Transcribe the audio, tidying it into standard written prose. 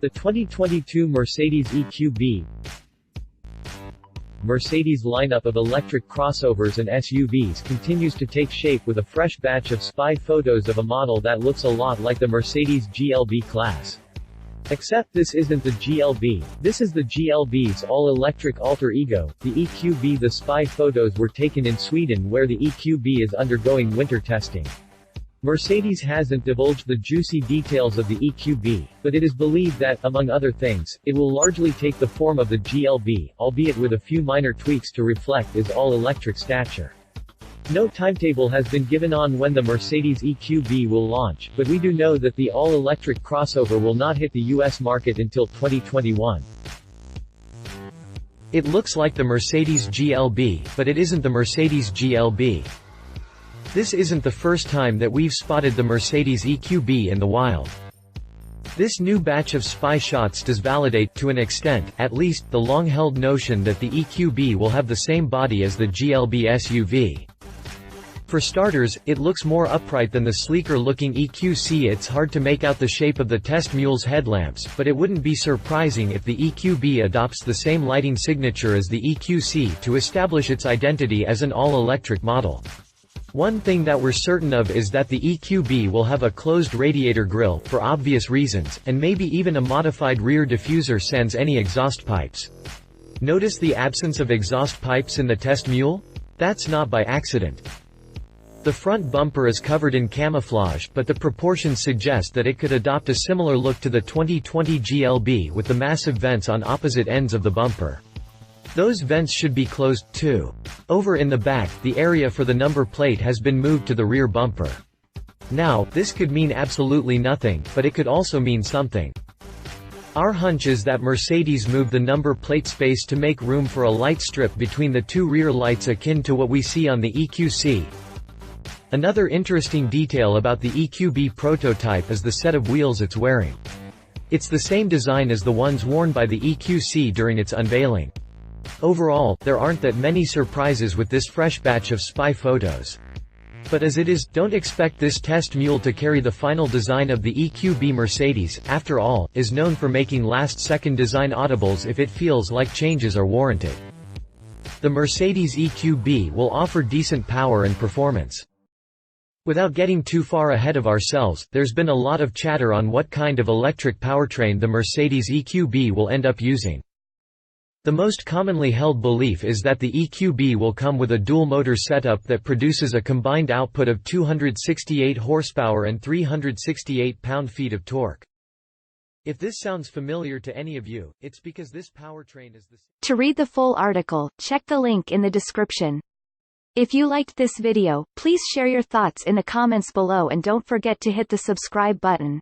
The 2022 Mercedes EQB. Mercedes' lineup of electric crossovers and SUVs continues to take shape with a fresh batch of spy photos of a model that looks a lot like the Mercedes GLB-Class. Except this isn't the GLB, this is the GLB's all-electric alter ego, the EQB. The spy photos were taken in Sweden where the EQB is undergoing winter testing. Mercedes hasn't divulged the juicy details of the EQB, but it is believed that, among other things, it will largely take the form of the GLB, albeit with a few minor tweaks to reflect its all-electric stature. No timetable has been given on when the Mercedes EQB will launch, but we do know that the all-electric crossover will not hit the US market until 2021. It looks like the Mercedes GLB, but it isn't the Mercedes GLB. This isn't the first time that we've spotted the Mercedes EQB in the wild. This new batch of spy shots does validate, to an extent, at least, the long-held notion that the EQB will have the same body as the GLB SUV. For starters, it looks more upright than the sleeker-looking EQC. It's hard to make out the shape of the test mule's headlamps, but it wouldn't be surprising if the EQB adopts the same lighting signature as the EQC to establish its identity as an all-electric model. One thing that we're certain of is that the EQB will have a closed radiator grille, for obvious reasons, and maybe even a modified rear diffuser sans any exhaust pipes. Notice the absence of exhaust pipes in the test mule? That's not by accident. The front bumper is covered in camouflage, but the proportions suggest that it could adopt a similar look to the 2020 GLB with the massive vents on opposite ends of the bumper. Those vents should be closed, too. Over in the back, the area for the number plate has been moved to the rear bumper. Now, this could mean absolutely nothing, but it could also mean something. Our hunch is that Mercedes moved the number plate space to make room for a light strip between the two rear lights akin to what we see on the EQC. Another interesting detail about the EQB prototype is the set of wheels it's wearing. It's the same design as the ones worn by the EQC during its unveiling. Overall, there aren't that many surprises with this fresh batch of spy photos. But as it is, don't expect this test mule to carry the final design of the EQB. Mercedes, after all, is known for making last-second design audibles if it feels like changes are warranted. The Mercedes EQB will offer decent power and performance. Without getting too far ahead of ourselves, there's been a lot of chatter on what kind of electric powertrain the Mercedes EQB will end up using. The most commonly held belief is that the EQB will come with a dual-motor setup that produces a combined output of 268 horsepower and 368 pound-feet of torque. If this sounds familiar to any of you, it's because this powertrain is the... To read the full article, check the link in the description. If you liked this video, please share your thoughts in the comments below and don't forget to hit the subscribe button.